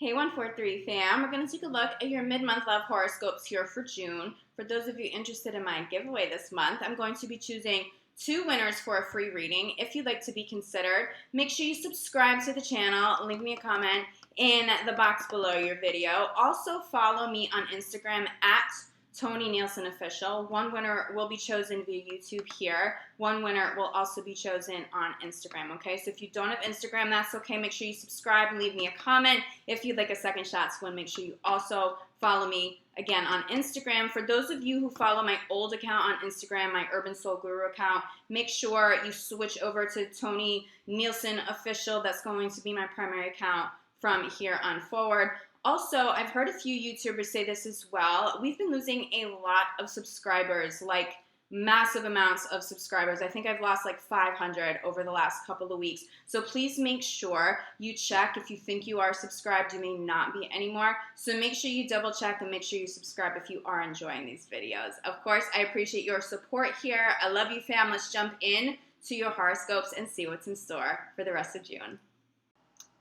Hey 143 fam, we're going to take a look at your mid-month love horoscopes here for June. For those of you interested in my giveaway this month, I'm going to be choosing 2 winners for a free reading. If you'd like to be considered, make sure you subscribe to the channel, leave me a comment in the box below your video. Also follow me on Instagram at Tony Nielsen Official. 1 winner will be chosen via YouTube here. 1 winner will also be chosen on Instagram, okay? So if you don't have Instagram, that's okay. Make sure you subscribe and leave me a comment. If you'd like a second shot to win, make sure you also follow me again on Instagram. For those of you who follow my old account on Instagram, my Urban Soul Guru account, make sure you switch over to Tony Nielsen Official. That's going to be my primary account from here on forward. Also, I've heard a few YouTubers say this as well. We've been losing a lot of subscribers, like massive amounts of subscribers. I think I've lost like 500 over the last couple of weeks. So please make sure you check. If you think you are subscribed, you may not be anymore. So make sure you double check and make sure you subscribe if you are enjoying these videos. Of course, I appreciate your support here. I love you, fam. Let's jump in to your horoscopes and see what's in store for the rest of June.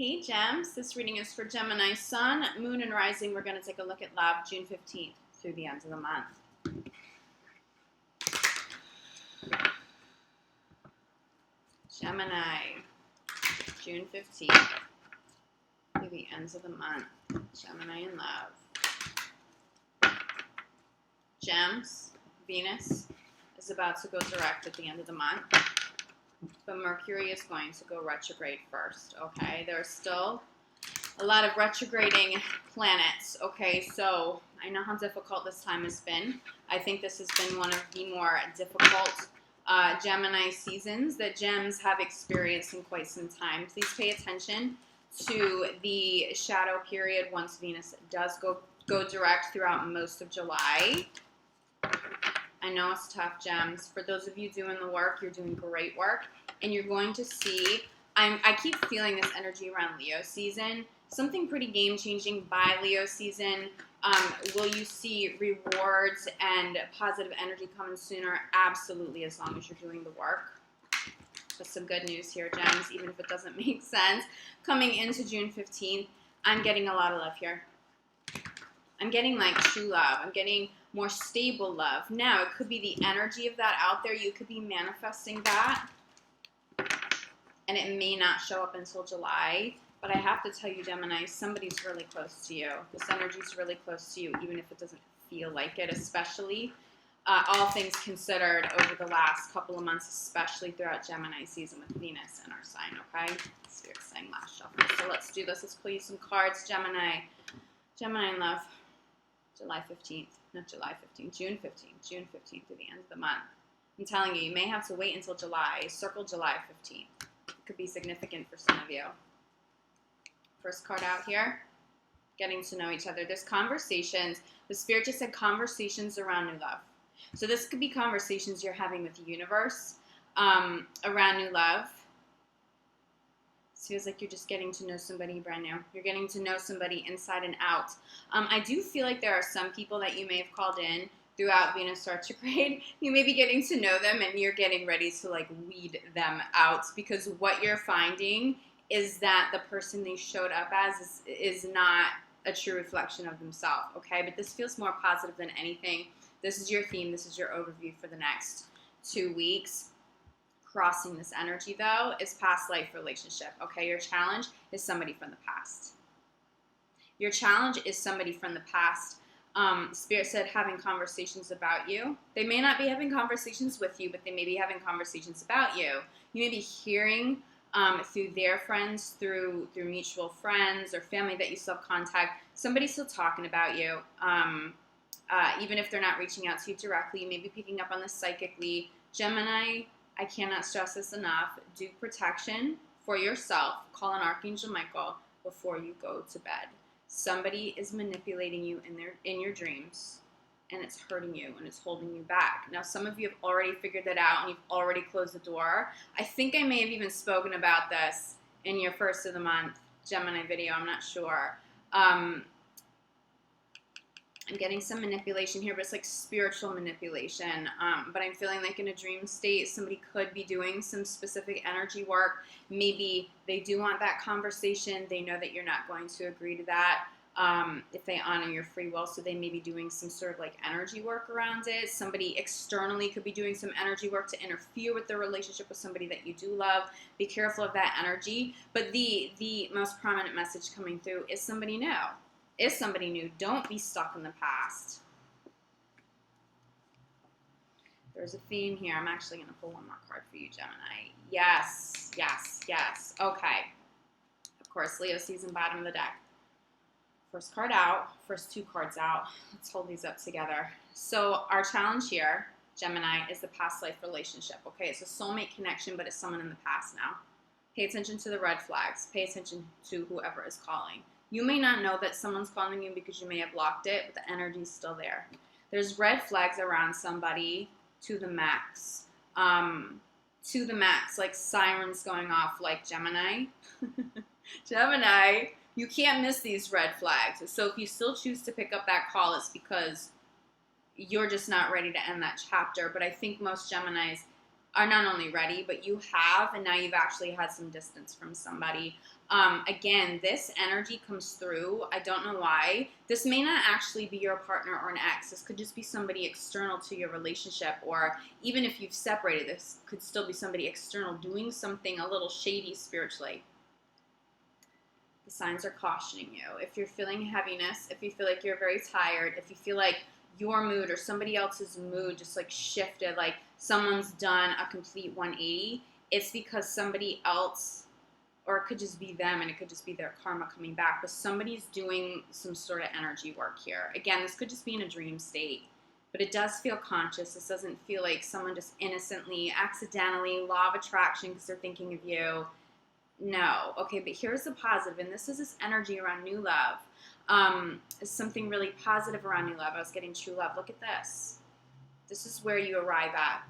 Hey Gems, this reading is for Gemini Sun, Moon, and Rising. We're going to take a look at love June 15th through the end of the month. Gemini, June 15th through the ends of the month. Gemini in love. Gems, Venus is about to go direct at the end of the month. But Mercury is going to go retrograde first, okay? There's still a lot of retrograding planets, okay? So I know how difficult this time has been. I think this has been one of the more difficult Gemini seasons that Gems have experienced in quite some time. Please pay attention to the shadow period once Venus does go direct throughout most of July. I know it's tough, Gems. For those of you doing the work, you're doing great work. And you're going to see, I keep feeling this energy around Leo season. Something pretty game-changing by Leo season. Will you see rewards and positive energy coming sooner? Absolutely, as long as you're doing the work. But some good news here, Gems, even if it doesn't make sense. Coming into June 15th, I'm getting a lot of love here. I'm getting like true love. I'm getting more stable love. Now, it could be the energy of that out there. You could be manifesting that. And it may not show up until July. But I have to tell you, Gemini, somebody's really close to you. This energy is really close to you, even if it doesn't feel like it, especially all things considered over the last couple of months, especially throughout Gemini season with Venus in our sign, okay? Spirit's saying last shuffle. So let's do this. Let's pull you some cards, Gemini. Gemini in love. July 15th, not July 15th, June 15th, June 15th through the end of the month. I'm telling you, you may have to wait until July. Circle July 15th. It could be significant for some of you. First card out here, getting to know each other. There's conversations. The Spirit just said conversations around new love. So this could be conversations you're having with the universe around new love. It feels like you're just getting to know somebody brand new. You're getting to know somebody inside and out. I do feel like there are some people that you may have called in throughout Venus retrograde. You may be getting to know them and you're getting ready to like weed them out, because what you're finding is that the person they showed up as is not a true reflection of themselves, okay? But this feels more positive than anything. This is your theme. This is your overview for the next 2 weeks. Crossing this energy, though, is past life relationship, okay? Your challenge is somebody from the past. Your challenge is somebody from the past. Spirit said having conversations about you. They may not be having conversations with you, but they may be having conversations about you. You may be hearing through their friends, through mutual friends or family that you still have contact. Somebody's still talking about you. Even if they're not reaching out to you directly, you may be picking up on this psychically. Gemini, I cannot stress this enough. Do protection for yourself. Call on Archangel Michael before you go to bed. Somebody is manipulating you in your dreams, and it's hurting you and it's holding you back. Now, some of you have already figured that out and you've already closed the door. I think I may have even spoken about this in your first of the month Gemini video. I'm not sure. I'm getting some manipulation here, but it's like spiritual manipulation. But I'm feeling like in a dream state, somebody could be doing some specific energy work. Maybe they do want that conversation. They know that you're not going to agree to that. If they honor your free will, so they may be doing some sort of like energy work around it. Somebody externally could be doing some energy work to interfere with the relationship with somebody that you do love. Be careful of that energy. But the most prominent message coming through is somebody new. Is somebody new. Don't be stuck in the past. There's a theme here. I'm actually going to pull one more card for you, Gemini. Yes, yes, yes. Okay. Of course, Leo season, bottom of the deck. First card out, first two cards out. Let's hold these up together. So our challenge here, Gemini, is the past life relationship. Okay, it's a soulmate connection, but it's someone in the past now. Pay attention to the red flags. Pay attention to whoever is calling. You may not know that someone's calling you because you may have blocked it, but the energy's still there. There's red flags around somebody to the max. To the max, like sirens going off like Gemini. Gemini, you can't miss these red flags. So if you still choose to pick up that call, it's because you're just not ready to end that chapter. But I think most Geminis are not only ready, but you have, and now you've actually had some distance from somebody. Again, this energy comes through. I don't know why. This may not actually be your partner or an ex. This could just be somebody external to your relationship, or even if you've separated, this could still be somebody external doing something a little shady spiritually. The signs are cautioning you. If you're feeling heaviness, if you feel like you're very tired, if you feel like your mood or somebody else's mood just like shifted, like someone's done a complete 180, it's because somebody else, or it could just be them and it could just be their karma coming back, but somebody's doing some sort of energy work here. Again, this could just be in a dream state, but it does feel conscious. This doesn't feel like someone just innocently, accidentally, law of attraction because they're thinking of you. No. Okay, but here's the positive, and this is this energy around new love. Something really positive around new love. I was getting true love. Look at this. This is where you arrive at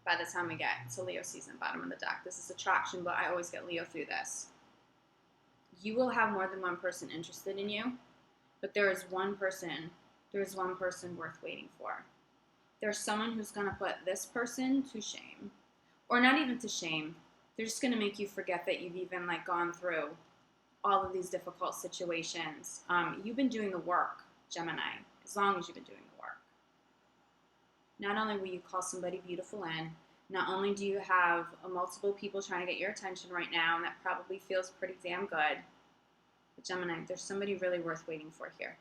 by the time we get to Leo season, bottom of the deck. This is attraction, but I always get Leo through this. You will have more than one person interested in you, but there is one person worth waiting for. There's someone who's going to put this person to shame, or not even to shame. They're just going to make you forget that you've even like gone through all of these difficult situations. You've been doing the work, Gemini, as long as you've been doing the work. Not only will you call somebody beautiful in, not only do you have multiple people trying to get your attention right now, and that probably feels pretty damn good, but Gemini, there's somebody really worth waiting for here.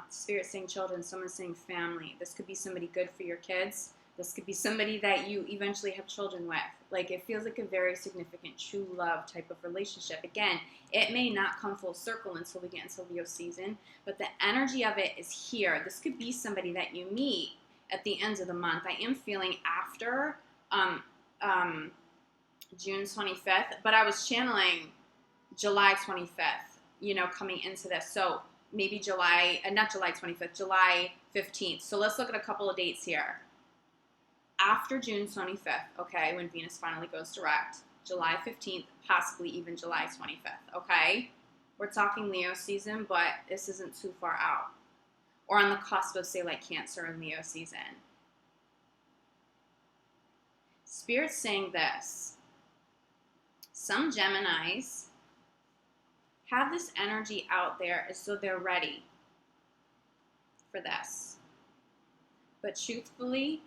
Spirit saying children, someone saying family. This could be somebody good for your kids. This could be somebody that you eventually have children with. Like, it feels like a very significant true love type of relationship. Again, it may not come full circle until we get into Leo season, but the energy of it is here. This could be somebody that you meet at the end of the month. I am feeling after June 25th, but I was channeling July 25th, coming into this. So maybe not July 25th, July 15th. So let's look at a couple of dates here. After June 25th, okay, when Venus finally goes direct, July 15th, possibly even July 25th, okay? We're talking Leo season, but this isn't too far out. Or on the cusp of, say, like Cancer and Leo season. Spirit's saying this. Some Geminis have this energy out there as though they're ready for this. But truthfully,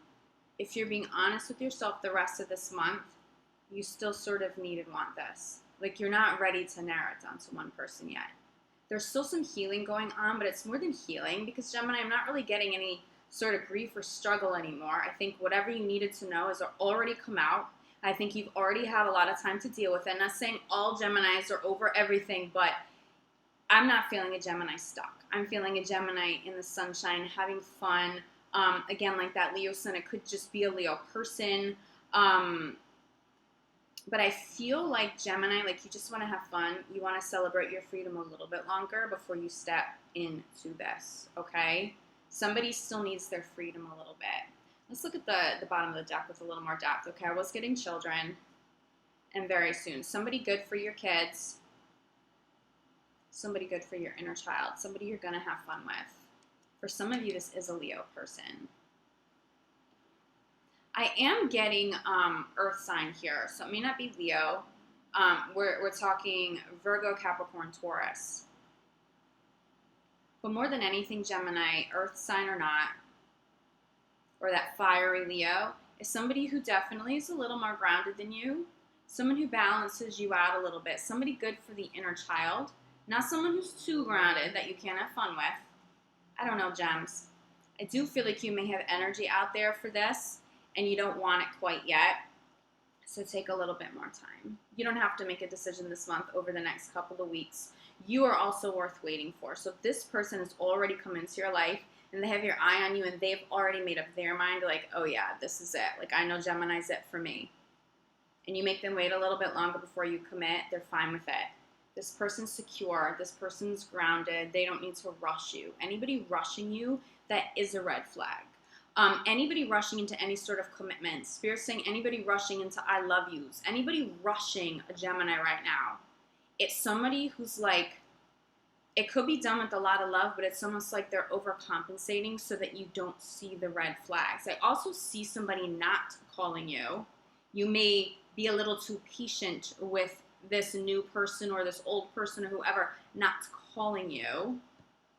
if you're being honest with yourself the rest of this month, you still sort of need and want this. Like, you're not ready to narrow it down to one person yet. There's still some healing going on, but it's more than healing because, Gemini, I'm not really getting any sort of grief or struggle anymore. I think whatever you needed to know has already come out. I think you've already had a lot of time to deal with it. I'm not saying all Geminis are over everything, but I'm not feeling a Gemini stuck. I'm feeling a Gemini in the sunshine, having fun. Again, like that Leo sun, it could just be a Leo person. But I feel like Gemini, like you just want to have fun. You want to celebrate your freedom a little bit longer before you step into this, okay? Somebody still needs their freedom a little bit. Let's look at the bottom of the deck with a little more depth, okay? I was getting children, and very soon. Somebody good for your kids. Somebody good for your inner child. Somebody you're going to have fun with. For some of you, this is a Leo person. I am getting Earth sign here, so it may not be Leo. We're talking Virgo, Capricorn, Taurus. But more than anything, Gemini, Earth sign or not, or that fiery Leo, is somebody who definitely is a little more grounded than you, someone who balances you out a little bit, somebody good for the inner child, not someone who's too grounded that you can't have fun with. I don't know, gems. I do feel like you may have energy out there for this, and you don't want it quite yet. So take a little bit more time. You don't have to make a decision this month over the next couple of weeks. You are also worth waiting for. So if this person has already come into your life and they have your eye on you and they've already made up their mind, like, oh yeah, this is it. Like, I know Gemini's it for me. And you make them wait a little bit longer before you commit, they're fine with it. This person's secure. This person's grounded. They don't need to rush you. Anybody rushing you, that is a red flag. Anybody rushing into any sort of commitment, Spirit saying anybody rushing into I love yous, anybody rushing a Gemini right now, it's somebody who's like, it could be done with a lot of love, but it's almost like they're overcompensating so that you don't see the red flags. I also see somebody not calling you. You may be a little too patient with this new person or this old person or whoever not calling you.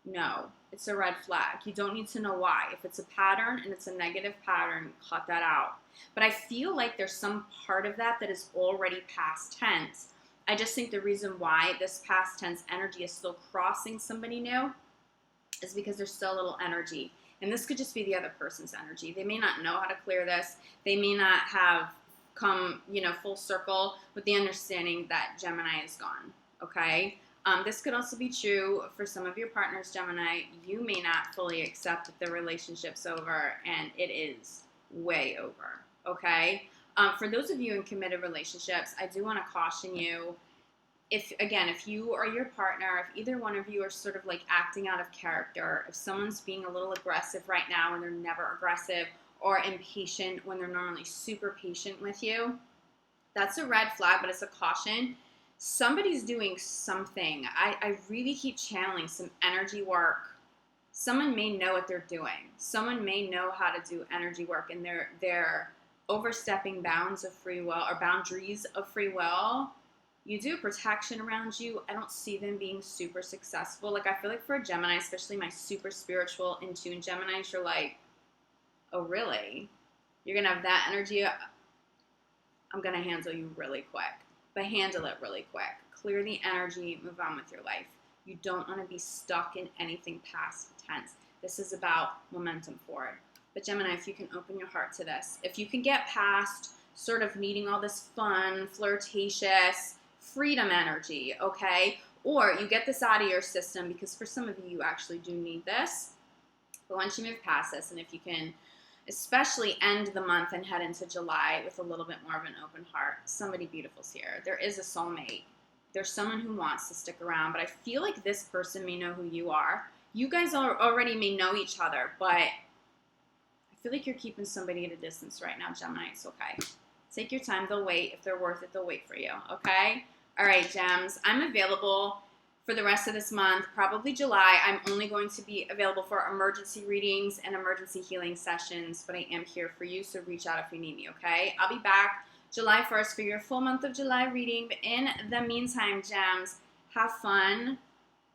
No, it's a red flag. You don't need to know why. If it's a pattern and it's a negative pattern, cut that out. But I feel like there's some part of that is already past tense. I just think the reason why this past tense energy is still crossing somebody new is because there's still a little energy. And this could just be the other person's energy. They may not know how to clear this. They may not have come, full circle with the understanding that Gemini is gone, okay? This could also be true for some of your partners, Gemini. You may not fully accept that the relationship's over, and it is way over, okay? For those of you in committed relationships, I do want to caution you, if you or your partner, if either one of you are sort of like acting out of character, if someone's being a little aggressive right now and they're never aggressive, or impatient when they're normally super patient with you, that's a red flag, but it's a caution. Somebody's doing something. I really keep channeling some energy work. Someone may know what they're doing. Someone may know how to do energy work, and they're overstepping bounds of free will or boundaries of free will. You do protection around you. I don't see them being super successful. Like, I feel like for a Gemini, especially my super spiritual in tune Geminis, you're like, oh really? You're gonna have that energy? I'm gonna handle you really quick. But handle it really quick. Clear the energy, move on with your life. You don't want to be stuck in anything past tense. This is about momentum forward. But Gemini, if you can open your heart to this, if you can get past sort of needing all this fun, flirtatious, freedom energy, okay? Or you get this out of your system, because for some of you actually do need this. But once you move past this, and if you can especially end the month and head into July with a little bit more of an open heart, somebody beautiful's here. There is a soulmate. There's someone who wants to stick around, but I feel like this person may know who you are. You guys already may know each other, but I feel like you're keeping somebody at a distance right now, Gemini. It's okay. Take your time. They'll wait. If they're worth it, they'll wait for you, okay? All right, Gems. I'm available for the rest of this month, probably July. I'm only going to be available for emergency readings and emergency healing sessions, but I am here for you, so reach out if you need me, okay? I'll be back July 1st for your full month of July reading, but in the meantime, Gems, have fun.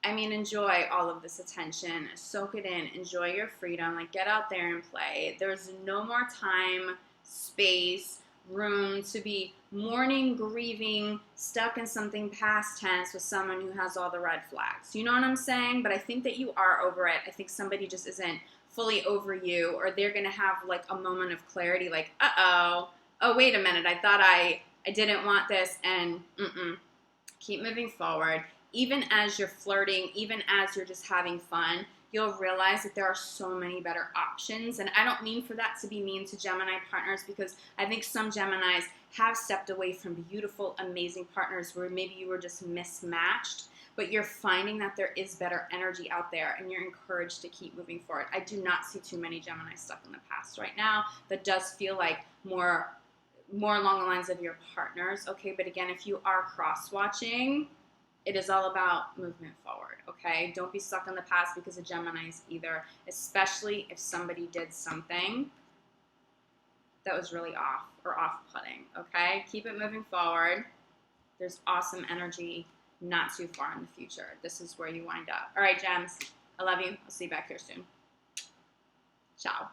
Enjoy all of this attention. Soak it in. Enjoy your freedom. Like, get out there and play. There's no more time, space, room to be mourning, grieving, stuck in something past tense with someone who has all the red flags. You know what I'm saying? But I think that you are over it. I think somebody just isn't fully over you, or they're going to have like a moment of clarity, like, oh, wait a minute. I thought I didn't want this, and keep moving forward. Even as you're flirting, even as you're just having fun, you'll realize that there are so many better options. And I don't mean for that to be mean to Gemini partners, because I think some Geminis have stepped away from beautiful, amazing partners where maybe you were just mismatched, but you're finding that there is better energy out there, and you're encouraged to keep moving forward. I do not see too many Gemini stuck in the past right now. That does feel like more along the lines of your partners, okay? But again, if you are cross-watching, It is all about movement forward, okay? Don't be stuck in the past because of Geminis either, especially if somebody did something that was really off or off-putting, okay? Keep it moving forward. There's awesome energy not too far in the future. This is where you wind up. All right, Gems, I love you. I'll see you back here soon. Ciao.